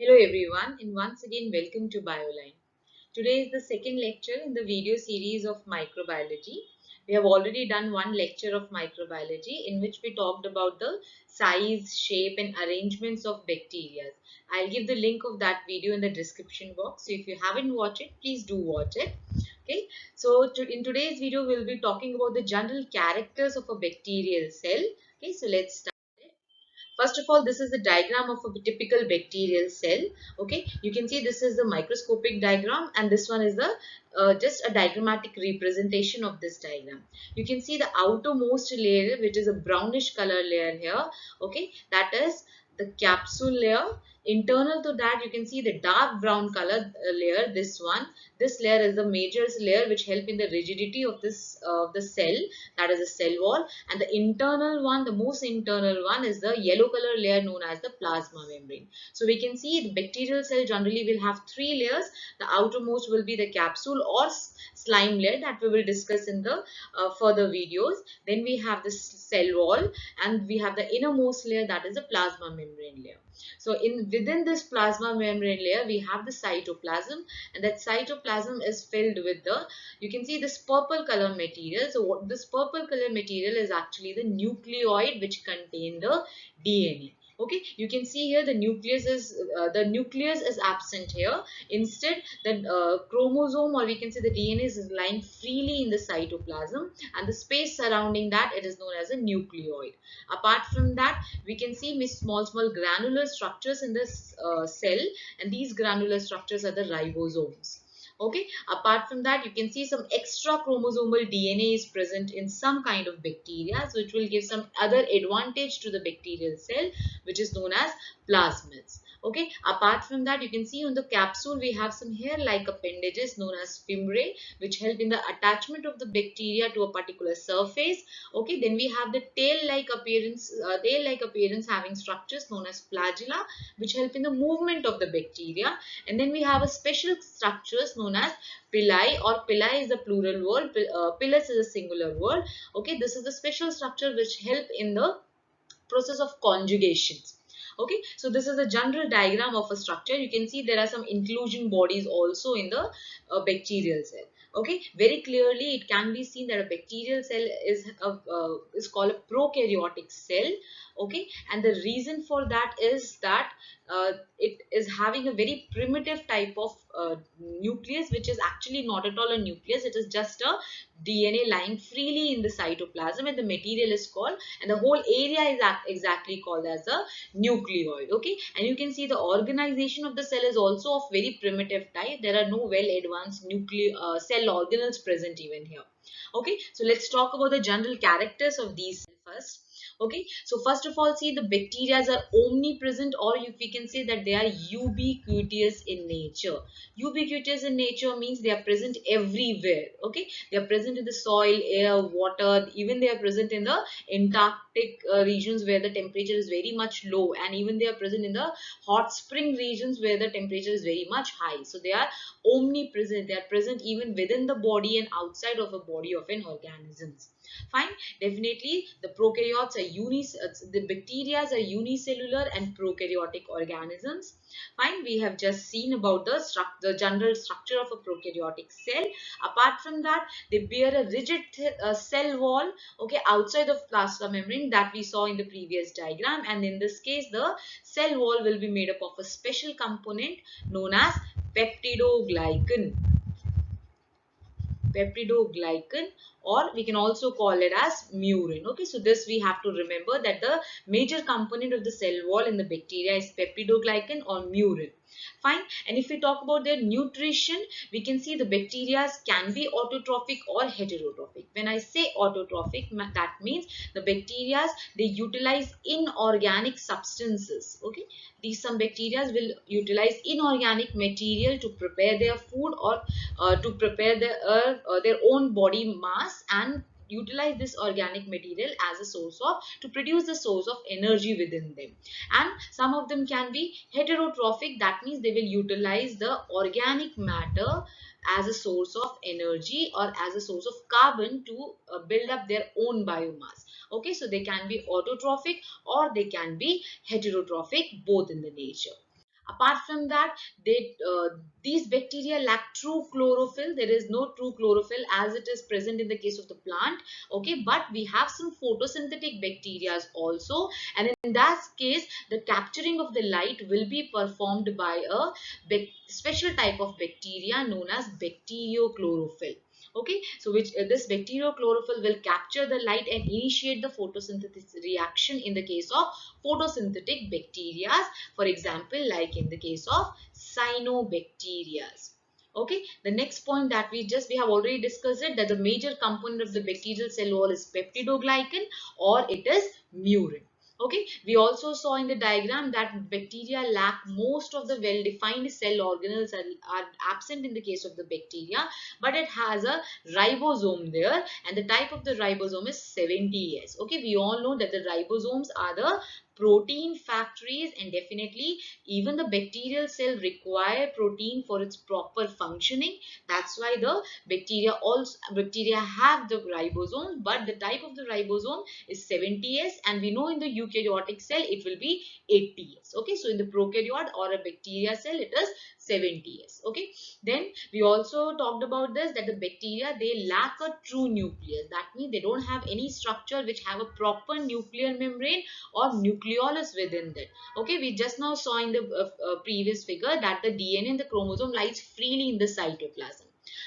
Hello everyone, and once again welcome to BioLine. Today is the second lecture in the video series of microbiology. We have already done one lecture of microbiology in which we talked about the size, shape and arrangements of bacteria. I'll give the link of that video in the description box. So if you haven't watched it, please do watch it. Okay, so in today's video, we'll be talking about the general characters of a bacterial cell. Okay, so let's start. First of all, this is the diagram of a typical bacterial cell. Okay, you can see this is the microscopic diagram and this one is the just a diagrammatic representation of this diagram. You can see the outermost layer, which is a brownish color layer here. Okay, that is the capsule layer. Internal to that, you can see the dark brown color layer, this one. This layer is the major layer which help in the rigidity of this the cell, that is the cell wall, and the internal one, the most internal one, is the yellow color layer known as the plasma membrane. So we can see the bacterial cell generally will have three layers. The outermost will be the capsule or slime layer that we will discuss in the further videos. Then we have the cell wall and we have the innermost layer, that is the plasma membrane layer. So within this plasma membrane layer we have the cytoplasm, and that cytoplasm is filled with the, you can see this purple color material. So what this purple color material is actually the nucleoid which contain the DNA. Okay, you can see here the nucleus is absent here. Instead, the chromosome, or we can say the DNA, is lying freely in the cytoplasm, and the space surrounding that, it is known as a nucleoid. Apart from that, we can see small granular structures in this cell, and these granular structures are the ribosomes. Okay, apart from that, you can see some extra chromosomal DNA is present in some kind of bacteria, which will give some other advantage to the bacterial cell, which is known as plasmids. Okay, apart from that, you can see on the capsule we have some hair-like appendages known as fimbriae, which help in the attachment of the bacteria to a particular surface. Okay, then we have the tail-like appearance having structures known as flagella, which help in the movement of the bacteria. And then we have a special structures known as pili, or pili is the plural word, pilus is a singular word. Okay, this is the special structure which help in the process of conjugations. Okay, so this is a general diagram of a structure. You can see there are some inclusion bodies also in the bacterial cell. Okay, very clearly it can be seen that a bacterial cell is called a prokaryotic cell. Okay, and the reason for that is that it is having a very primitive type of nucleus, which is actually not at all a nucleus. It is just a DNA lying freely in the cytoplasm, and the material is called, and the whole area is exactly called as a nucleoid. Okay, and you can see the organization of the cell is also of very primitive type. There are no well advanced cell organelles present even here. Okay, so let's talk about the general characters of these first. Okay, so first of all, see, the bacteria are omnipresent, or if we can say that they are ubiquitous in nature. Ubiquitous in nature means they are present everywhere. Okay, they are present in the soil, air, water. Even they are present in the Antarctic regions where the temperature is very much low, and even they are present in the hot spring regions where the temperature is very much high. So they are omnipresent. They are present even within the body and outside of the body of an organism. Fine, definitely the prokaryotes are the bacteria are unicellular and prokaryotic organisms. Fine, we have just seen about the general structure of a prokaryotic cell. Apart from that, they bear a rigid cell wall, okay, outside of plasma membrane that we saw in the previous diagram, and in this case the cell wall will be made up of a special component known as peptidoglycan. Peptidoglycan, or we can also call it as murin. Okay, so this we have to remember that the major component of the cell wall in the bacteria is peptidoglycan or murin. Fine, and if we talk about their nutrition, we can see the bacteria can be autotrophic or heterotrophic. When I say autotrophic, that means the bacteria, they utilize inorganic substances. Okay, these some bacteria will utilize inorganic material to prepare their food, or to prepare their own body mass, and utilize this organic material as a source of, to produce the source of energy within them. And some of them can be heterotrophic, that means they will utilize the organic matter as a source of energy or as a source of carbon to build up their own biomass. Okay, so they can be autotrophic or they can be heterotrophic, both in the nature. Apart from that, these bacteria lack true chlorophyll. There is no true chlorophyll as it is present in the case of the plant. Okay, but we have some photosynthetic bacteria also, and in that case, the capturing of the light will be performed by a special type of bacteria known as bacteriochlorophyll. Okay, so which this bacteriochlorophyll will capture the light and initiate the photosynthesis reaction in the case of photosynthetic bacteria, for example, like in the case of cyanobacteria. Okay, the next point that we have already discussed it, that the major component of the bacterial cell wall is peptidoglycan or it is murin. Okay, we also saw in the diagram that bacteria lack most of the well-defined cell organelles are absent in the case of the bacteria, but it has a ribosome there, and the type of the ribosome is 70S. Okay, we all know that the ribosomes are the protein factories, and definitely even the bacterial cell require protein for its proper functioning. That's why the bacteria have the ribosome, but the type of the ribosome is 70S, and we know in the eukaryotic cell it will be 80S. Okay, so in the prokaryote or a bacteria cell it is 70S. Okay, then we also talked about this, that the bacteria, they lack a true nucleus. That means they don't have any structure which have a proper nuclear membrane or nucleolus within that. Okay, we just now saw in the previous figure that the DNA in the chromosome lies freely in the cytoplasm.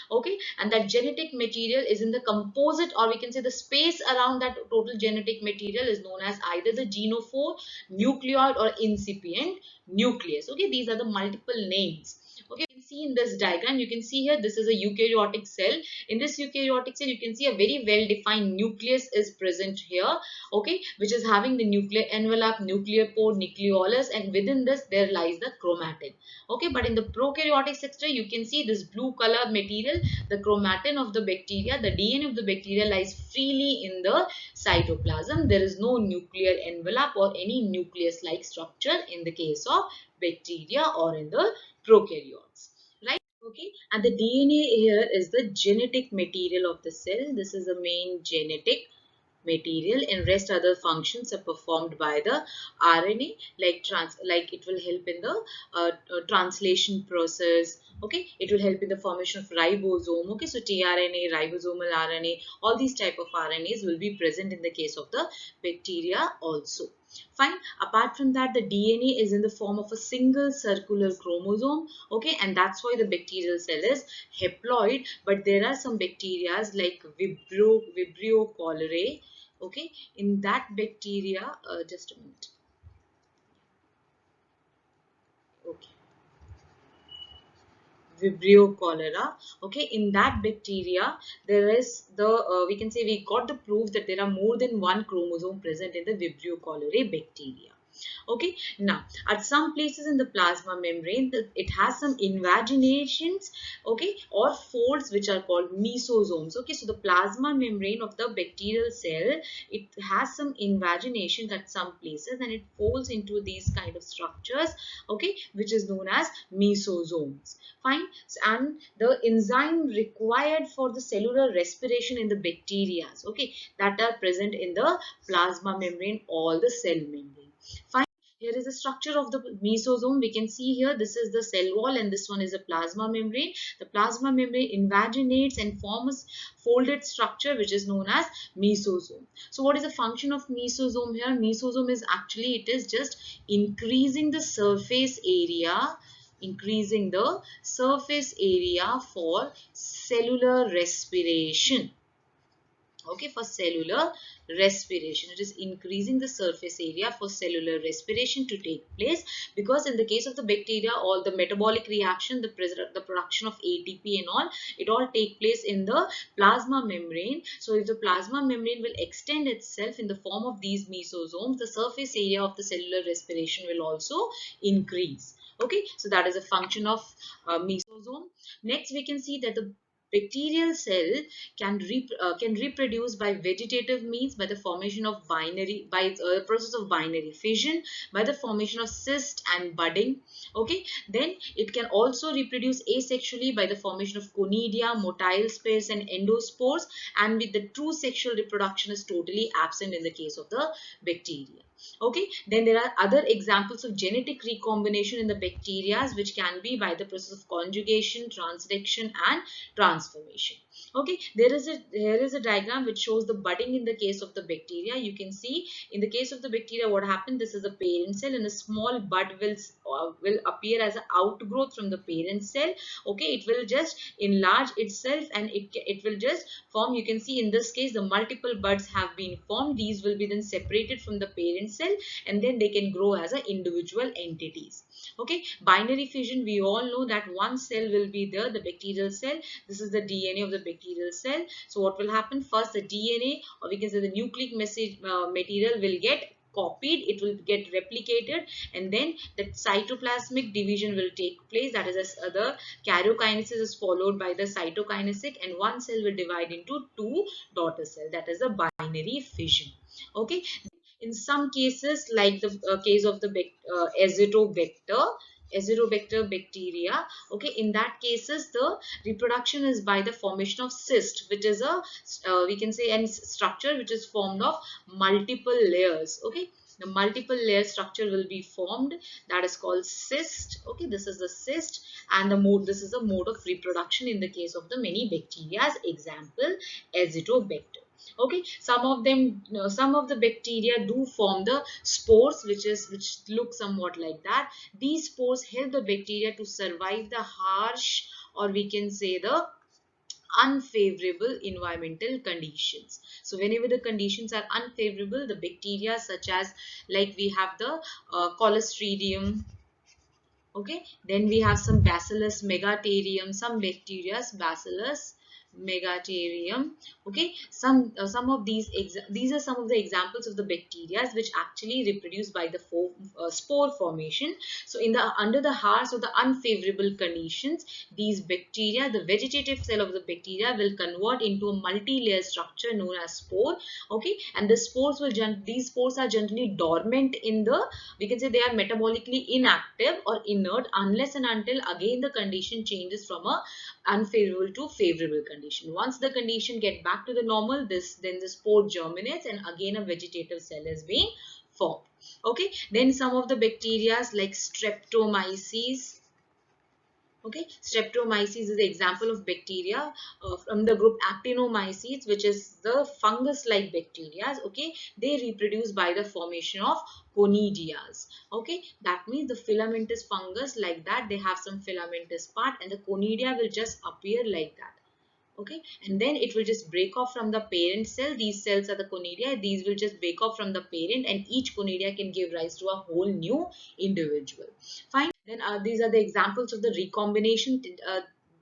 Okay, and that genetic material is in the composite, or we can say the space around that total genetic material is known as either the genophore, nucleoid, or incipient nucleus. Okay, these are the multiple names. Okay, you can see in this diagram, you can see here this is a eukaryotic cell. In this eukaryotic cell you can see a very well defined nucleus is present here. Okay, which is having the nuclear envelope, nuclear pore, nucleolus, and within this there lies the chromatin. Okay, but in the prokaryotic sector you can see this blue color material, the chromatin of the bacteria, the DNA of the bacteria lies freely in the cytoplasm. There is no nuclear envelope or any nucleus like structure in the case of bacteria or in the prokaryotes, right? Okay, and the DNA here is the genetic material of the cell. This is the main genetic material, and rest other functions are performed by the RNA, like it will help in the translation process. Okay, it will help in the formation of ribosome. Okay, so tRNA, ribosomal RNA, all these type of RNAs will be present in the case of the bacteria also. Fine. Apart from that, the DNA is in the form of a single circular chromosome. Okay, and that's why the bacterial cell is haploid. But there are some bacteria like Vibrio cholerae. Okay, in that bacteria, just a minute. Okay, Vibrio cholera. Okay, in that bacteria there is the we can say we got the proof that there are more than one chromosome present in the Vibrio cholerae bacteria. Okay, now at some places in the plasma membrane it has some invaginations, okay, or folds which are called mesosomes. Okay, so the plasma membrane of the bacterial cell, it has some invaginations at some places and it folds into these kind of structures, okay, which is known as mesosomes. Fine. And the enzyme required for the cellular respiration in the bacteria, okay, that are present in the plasma membrane or the cell membrane. Fine. Here is the structure of the mesosome. We can see here this is the cell wall and this one is a plasma membrane. The plasma membrane invaginates and forms folded structure which is known as mesosome. So what is the function of mesosome here? Mesosome is actually, it is just increasing the surface area for cellular respiration. Okay, for cellular respiration, it is increasing the surface area for cellular respiration to take place, because in the case of the bacteria, all the metabolic reaction, the production of ATP and all, it all take place in the plasma membrane. So if the plasma membrane will extend itself in the form of these mesosomes, the surface area of the cellular respiration will also increase. Okay, so that is a function of mesosome. Next, we can see that the bacterial cell can reproduce by vegetative means, by the formation of process of binary fission, by the formation of cyst and budding. Okay, then it can also reproduce asexually by the formation of conidia, motile spheres, and endospores, and with the true sexual reproduction is totally absent in the case of the bacteria. Okay, then there are other examples of genetic recombination in the bacteria, which can be by the process of conjugation, transduction, and transformation. Okay, here is a diagram which shows the budding in the case of the bacteria. You can see in the case of the bacteria what happened. This is a parent cell, and a small bud will appear as an outgrowth from the parent cell. Okay, it will just enlarge itself, and it will just form. You can see in this case the multiple buds have been formed. These will be then separated from the parent cell, and then they can grow as a individual entities. Okay, binary fission, we all know that one cell will be there, the bacterial cell. This is the DNA of the bacterial cell. So what will happen? First, the DNA, or we can say the nucleic material, will get copied, it will get replicated, and then the cytoplasmic division will take place. That is, the karyokinesis is followed by the cytokinetic, and one cell will divide into two daughter cells. That is a binary fission. Okay, in some cases, like the case of the azotobacter bacteria, okay, in that cases the reproduction is by the formation of cyst, which is a we can say a structure which is formed of multiple layers. Okay, the multiple layer structure will be formed, that is called cyst. Okay, this is the cyst, and the mode, this is a mode of reproduction in the case of the many bacteria. Example, azotobacter. Okay, some of them, some of the bacteria do form the spores, which look somewhat like that. These spores help the bacteria to survive the harsh, or we can say the unfavorable environmental conditions. So whenever the conditions are unfavorable, the bacteria such as, like we have the Clostridium. Okay, then we have some Bacillus megaterium, some bacteria, Bacillus megaterium. Okay, some of these are some of the examples of the bacteria which actually reproduce by the spore formation. So in the under the harsh or the unfavorable conditions, these bacteria, the vegetative cell of the bacteria, will convert into a multi-layer structure known as spore. Okay, and the spores will these spores are generally dormant in the, we can say they are metabolically inactive or inert unless and until again the condition changes from a unfavorable to favorable condition. Once the condition get back to the normal, then the spore germinates, and again a vegetative cell is being formed. Okay, then some of the bacteria like Streptomyces. Okay, Streptomyces is the example of bacteria from the group Actinomyces, which is the fungus-like bacteria. Okay, they reproduce by the formation of conidias. Okay, that means the filamentous fungus, like that, they have some filamentous part, and the conidia will just appear like that. Okay, and then it will just break off from the parent cell. These cells are the conidia. These will just break off from the parent, and each conidia can give rise to a whole new individual. Fine. Then these are the examples of the recombination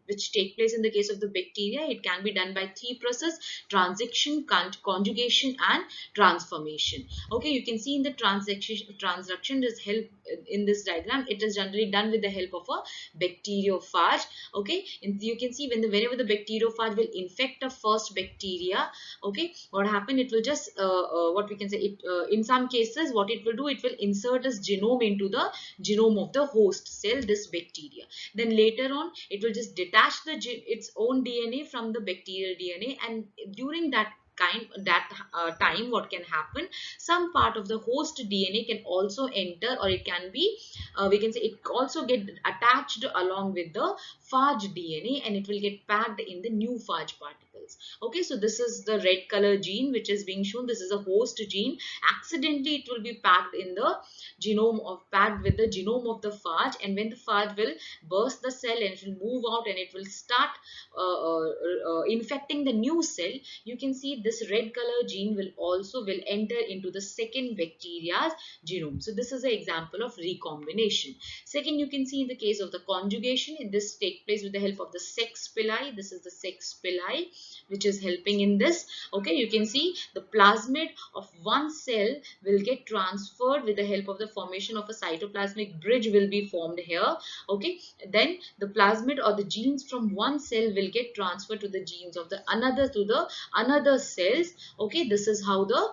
which take place in the case of the bacteria. It can be done by three processes: transaction, conjugation, and transformation. Okay, you can see in the transaction is help in this diagram. It is generally done with the help of a bacteriophage. Okay, and you can see whenever the bacteriophage will infect a first bacteria, okay, what happen, it will just what we can say, it in some cases what it will do, it will insert its genome into the genome of the host cell, this bacteria. Then later on it will just detach its own DNA from the bacterial DNA, and during that time, what can happen, some part of the host DNA can also enter, or it can be we can say it also get attached along with the phage DNA, and it will get packed in the new phage particles. Okay, so this is the red color gene which is being shown. This is a host gene. Accidentally it will be packed in the packed with the genome of the phage, and when the phage will burst the cell, and it will move out, and it will start infecting the new cell, you can see this red color gene will enter into the second bacteria's genome. So this is an example of recombination. Second, you can see in the case of the conjugation, this takes place with the help of the sex pili. This is the sex pili which is helping in this. Okay, you can see the plasmid of one cell will get transferred with the help of the formation of a cytoplasmic bridge will be formed here. Okay, then the plasmid or the genes from one cell will get transferred to the genes of the another cells. Okay, this is how the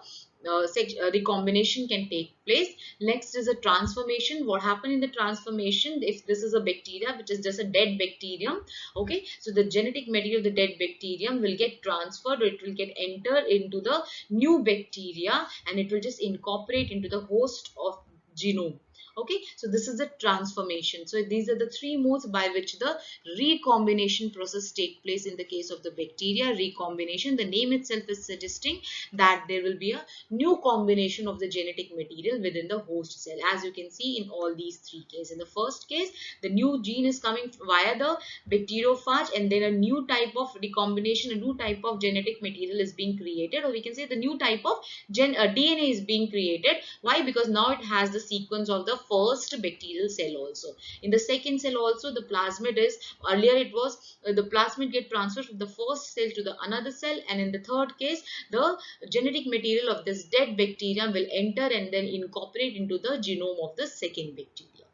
recombination can take place. Next is a transformation. What happened in the transformation? If this is a bacteria which is just a dead bacterium, okay, so the genetic material of the dead bacterium will get transferred, or it will get entered into the new bacteria, and it will just incorporate into the host of genome. Okay, so this is the transformation. So these are the three modes by which the recombination process take place in the case of the bacteria. Recombination, the name itself is suggesting that there will be a new combination of the genetic material within the host cell, as you can see in all these three cases. In the first case, the new gene is coming via the bacteriophage, and then a new type of recombination, a new type of genetic material is being created, or we can say the new type of DNA is being created. Why? Because now it has the sequence of the first bacterial cell also. In the second cell also, the plasmid is, earlier it was the plasmid get transferred from the first cell to the another cell, and in the third case, the genetic material of this dead bacterium will enter and then incorporate into the genome of the second bacteria.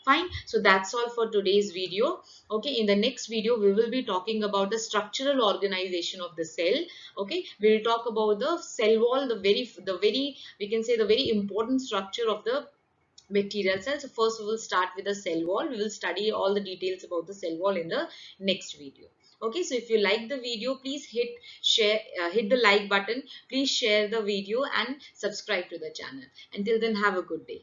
Fine. So that's all for today's video. Okay, in the next video we will be talking about the structural organization of the cell. Okay, we will talk about the cell wall, the very we can say the very important structure of the bacterial cells. So first we will start with the cell wall. We will study all the details about the cell wall in the next video. Okay, so if you like the video, please hit the like button. Please share the video and subscribe to the channel. Until then, have a good day.